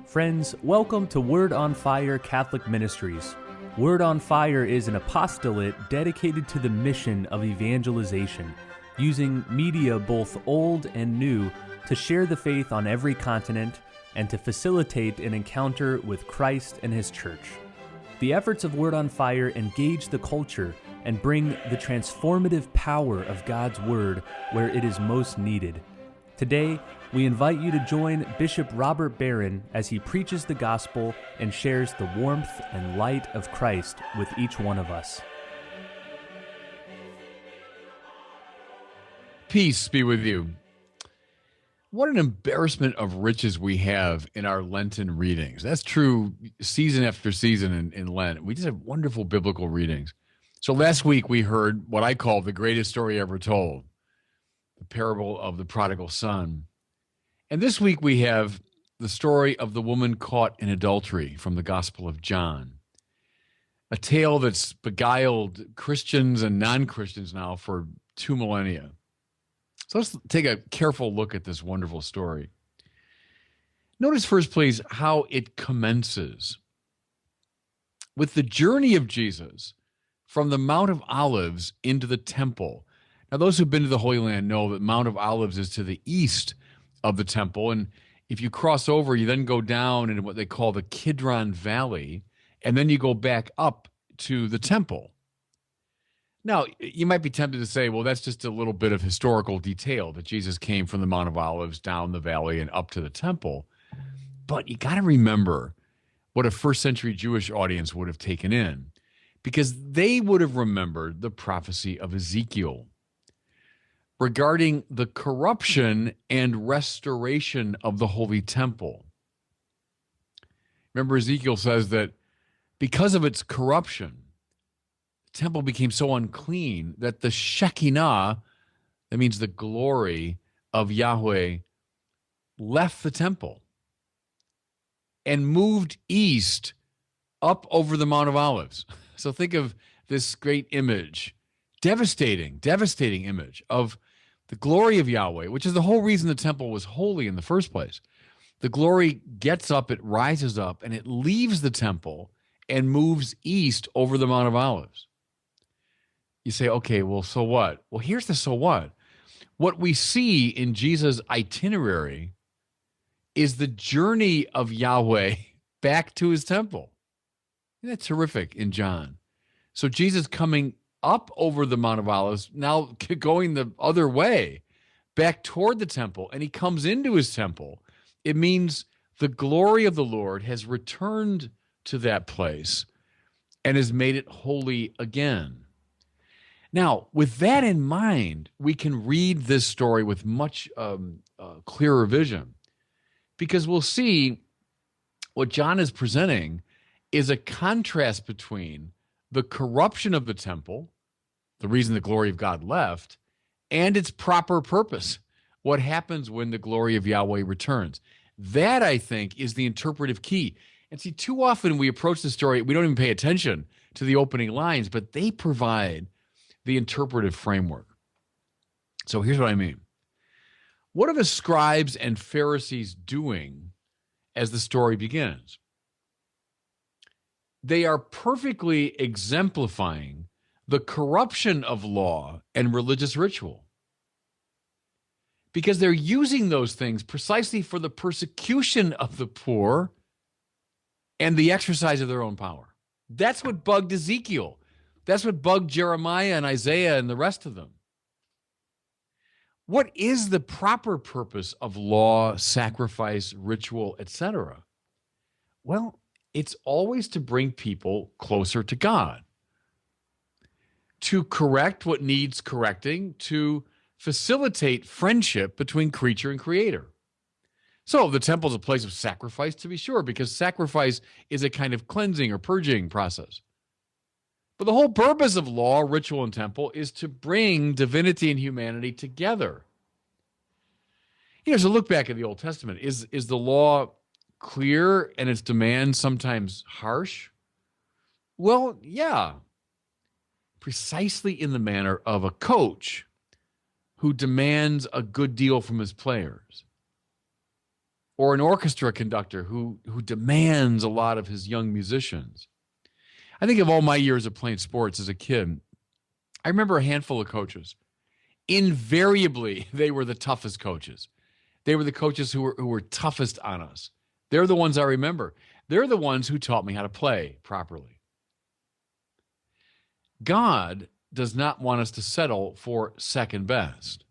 Friends, welcome to Word on Fire Catholic Ministries. Word on Fire is an apostolate dedicated to the mission of evangelization, using media both old and new to share the faith on every continent and to facilitate an encounter with Christ and His Church. The efforts of Word on Fire engage the culture and bring the transformative power of God's Word where it is most needed. Today, we invite you to join Bishop Robert Barron as he preaches the gospel and shares the warmth and light of Christ with each one of us. Peace be with you. What an embarrassment of riches we have in our Lenten readings. That's true season after season in Lent. We just have wonderful biblical readings. So last week we heard what I call the greatest story ever told, the parable of the prodigal son. And this week we have the story of the woman caught in adultery from the Gospel of John, a tale that's beguiled Christians and non-Christians now for 2 millennia. So let's take a careful look at this wonderful story. Notice first, please, how it commences with the journey of Jesus from the Mount of Olives into the temple. Now, those who've been to the Holy Land know that Mount of Olives is to the east of the temple, and if you cross over, you then go down into what they call the Kidron Valley, and then you go back up to the temple. Now, you might be tempted to say, well, that's just a little bit of historical detail that Jesus came from the Mount of Olives down the valley and up to the temple. But you got to remember what a first century Jewish audience would have taken in, because they would have remembered the prophecy of Ezekiel regarding the corruption and restoration of the Holy Temple. Remember, Ezekiel says that because of its corruption, the temple became so unclean that the Shekinah, that means the glory of Yahweh, left the temple and moved east up over the Mount of Olives. So think of this great image, devastating image of the glory of Yahweh, which is the whole reason the temple was holy in the first place. The glory gets up, it rises up, and it leaves the temple and moves east over the Mount of Olives. You say, okay, well, so what? Well, here's the so what. What we see in Jesus' itinerary is the journey of Yahweh back to his temple. Isn't that terrific in John? So Jesus coming up over the Mount of Olives, now going the other way, back toward the temple, and he comes into his temple. It means the glory of the Lord has returned to that place and has made it holy again. Now, with that in mind, we can read this story with much clearer vision, because we'll see what John is presenting is a contrast between the corruption of the temple, the reason the glory of God left, and its proper purpose, what happens when the glory of Yahweh returns. That, I think, is the interpretive key. And see, too often we approach the story, we don't even pay attention to the opening lines, but they provide the interpretive framework. So here's what I mean. What are the scribes and Pharisees doing as the story begins? They are perfectly exemplifying the corruption of law and religious ritual, because they're using those things precisely for the persecution of the poor and the exercise of their own power. That's what bugged Ezekiel. That's what bugged Jeremiah and Isaiah and the rest of them. What is the proper purpose of law, sacrifice, ritual, etc.? Well, it's always to bring people closer to God, to correct what needs correcting, to facilitate friendship between creature and creator. So the temple is a place of sacrifice, to be sure, because sacrifice is a kind of cleansing or purging process. But the whole purpose of law, ritual, and temple is to bring divinity and humanity together. So look back at the Old Testament. Is the law clear and its demands sometimes harsh? Well, yeah. Precisely in the manner of a coach who demands a good deal from his players. or an orchestra conductor who demands a lot of his young musicians. I think of all my years of playing sports as a kid, I remember a handful of coaches. Invariably, they were the toughest coaches. They were the coaches who were toughest on us. They're the ones I remember. They're the ones who taught me how to play properly. God does not want us to settle for second best.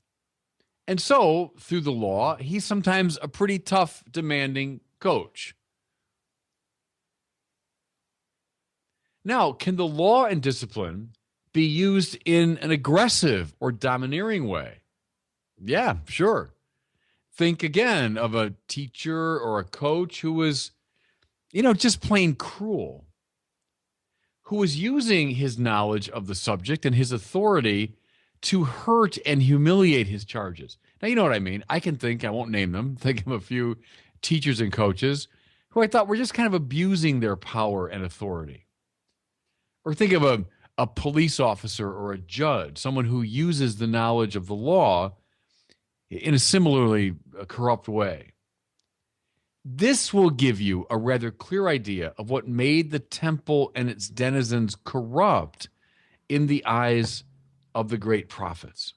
And so, through the law, he's sometimes a pretty tough, demanding coach. Now, can the law and discipline be used in an aggressive or domineering way? Yeah, sure. Think again of a teacher or a coach who was, just plain cruel, who was using his knowledge of the subject and his authority to hurt and humiliate his charges. Now, you know what I mean. I won't name them, think of a few teachers and coaches who I thought were just kind of abusing their power and authority. Or think of a police officer or a judge, someone who uses the knowledge of the law in a similarly corrupt way. This will give you a rather clear idea of what made the temple and its denizens corrupt in the eyes of the great prophets.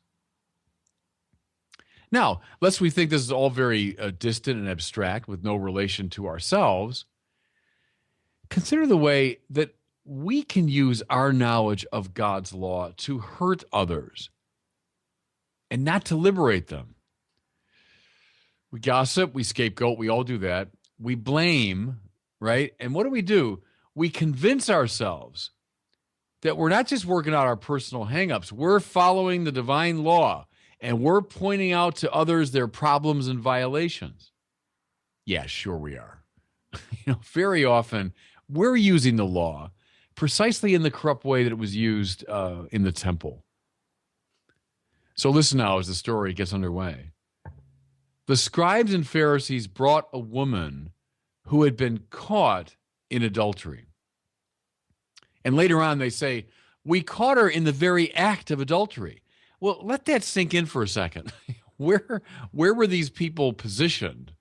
Now, lest we think this is all very distant and abstract with no relation to ourselves, consider the way that we can use our knowledge of God's law to hurt others and not to liberate them. We gossip, we scapegoat, we all do that. We blame, right? And what do? We convince ourselves that we're not just working out our personal hangups, we're following the divine law and we're pointing out to others their problems and violations. Yeah, sure we are. Very often we're using the law precisely in the corrupt way that it was used in the temple. So listen now as the story gets underway. The scribes and Pharisees brought a woman who had been caught in adultery. And later on they say, we caught her in the very act of adultery. Well, let that sink in for a second. Where were these people positioned?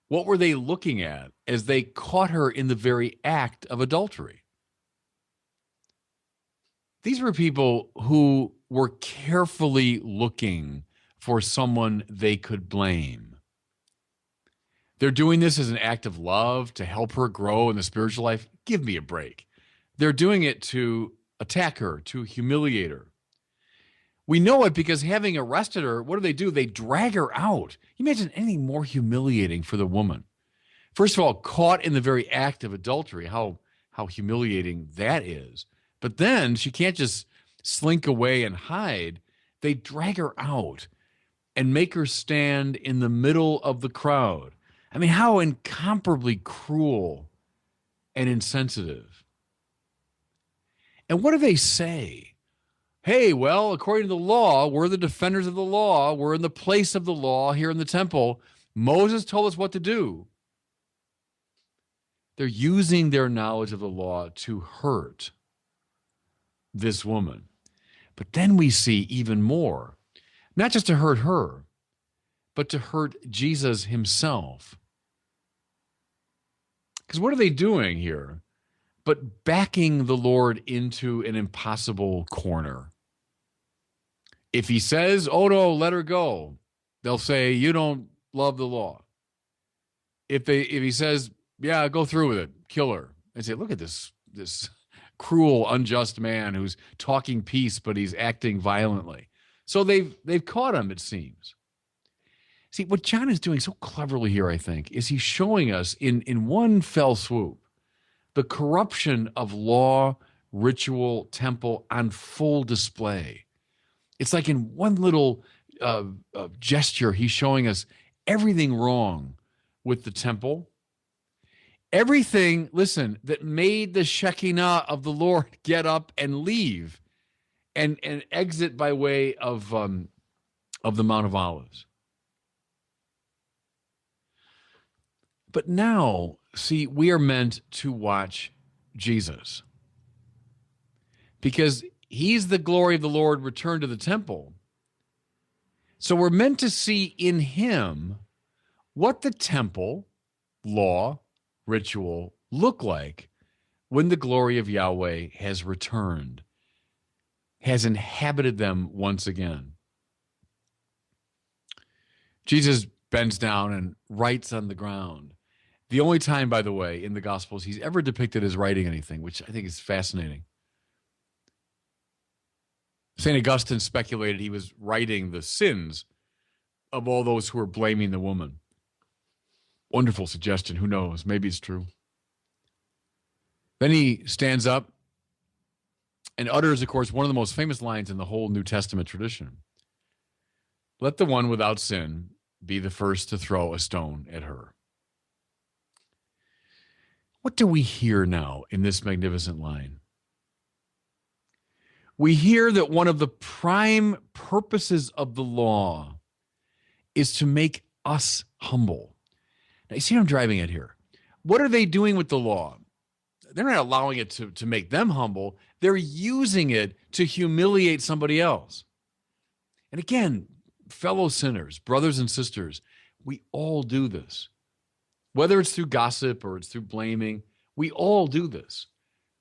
What were they looking at as they caught her in the very act of adultery? These were people who were carefully looking for someone they could blame. They're doing this as an act of love to help her grow in the spiritual life. Give me a break. They're doing it to attack her, to humiliate her. We know it because having arrested her, what do? They drag her out. You imagine anything more humiliating for the woman. First of all, caught in the very act of adultery, how humiliating that is. But then she can't just slink away and hide. They drag her out and make her stand in the middle of the crowd. I mean, how incomparably cruel and insensitive. And what do they say? Hey, well, according to the law, we're the defenders of the law. We're in the place of the law here in the temple. Moses told us what to do. They're using their knowledge of the law to hurt this woman. But then we see even more, not just to hurt her, but to hurt Jesus himself. Because what are they doing here but backing the Lord into an impossible corner? If he says, oh no, let her go, they'll say, you don't love the law. If he says, yeah, go through with it, kill her, they say, look at this cruel, unjust man who's talking peace, but he's acting violently. So they've caught him, it seems. See, what John is doing so cleverly here, I think, is he's showing us in one fell swoop the corruption of law, ritual, temple on full display. It's like in one little gesture, he's showing us everything wrong with the temple. Everything, listen, that made the Shekinah of the Lord get up and leave and exit by way of the Mount of Olives. But now, see, we are meant to watch Jesus because he's the glory of the Lord returned to the temple. So we're meant to see in him what the temple, law, ritual look like when the glory of Yahweh has returned, has inhabited them once again. Jesus bends down and writes on the ground. The only time, by the way, in the Gospels he's ever depicted as writing anything, which I think is fascinating. St. Augustine speculated he was writing the sins of all those who were blaming the woman. Wonderful suggestion. Who knows? Maybe it's true. Then he stands up and utters, of course, one of the most famous lines in the whole New Testament tradition. Let the one without sin be the first to throw a stone at her. What do we hear now in this magnificent line? We hear that one of the prime purposes of the law is to make us humble. Now, you see what I'm driving at here? What are they doing with the law? They're not allowing it to make them humble. They're using it to humiliate somebody else. And again, fellow sinners, brothers and sisters, we all do this. Whether it's through gossip or it's through blaming, we all do this.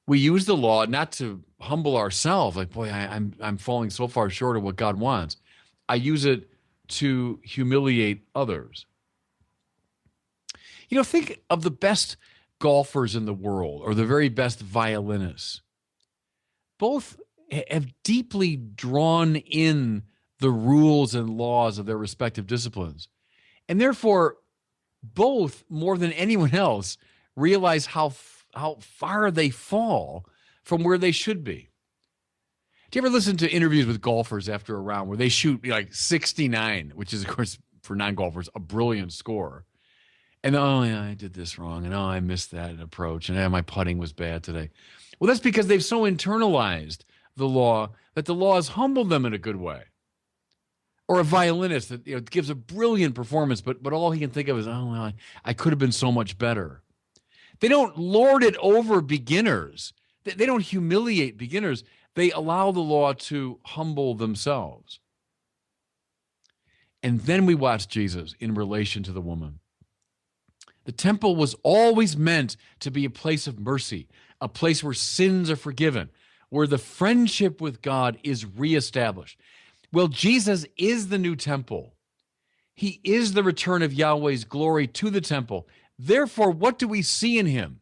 We use the law not to humble ourselves, like, boy, I'm falling so far short of what God wants. I use it to humiliate others. You know, think of the best golfers in the world or the very best violinists. Both have deeply drawn in the rules and laws of their respective disciplines. And therefore, both, more than anyone else, realize how far they fall from where they should be. Do you ever listen to interviews with golfers after a round where they shoot like 69, which is, of course, for non-golfers, a brilliant score? And, oh, yeah, I did this wrong. And, oh, I missed that approach. And my putting was bad today. Well, that's because they've so internalized the law that the law has humbled them in a good way. Or a violinist that gives a brilliant performance, but all he can think of is, oh, well, I could have been so much better. They don't lord it over beginners. They don't humiliate beginners. They allow the law to humble themselves. And then we watch Jesus in relation to the woman. The temple was always meant to be a place of mercy, a place where sins are forgiven, where the friendship with God is reestablished. Well, Jesus is the new temple. He is the return of Yahweh's glory to the temple. Therefore, what do we see in him?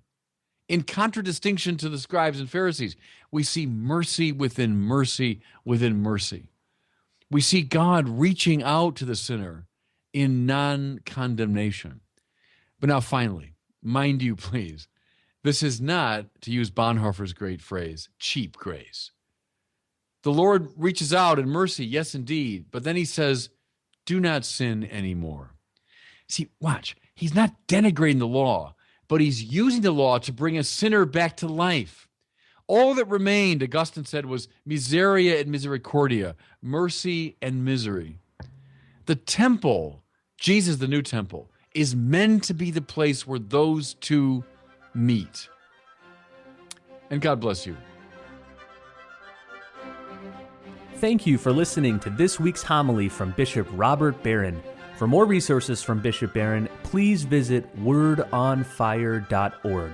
In contradistinction to the scribes and Pharisees, we see mercy within mercy within mercy. We see God reaching out to the sinner in non-condemnation. But now finally, mind you, please, this is not, to use Bonhoeffer's great phrase, cheap grace. The Lord reaches out in mercy, yes, indeed, but then he says, do not sin anymore. See, watch. He's not denigrating the law, but he's using the law to bring a sinner back to life. All that remained, Augustine said, was miseria and misericordia, mercy and misery. The temple, Jesus, the new temple, is meant to be the place where those two meet. And God bless you. Thank you for listening to this week's homily from Bishop Robert Barron. For more resources from Bishop Barron, please visit wordonfire.org.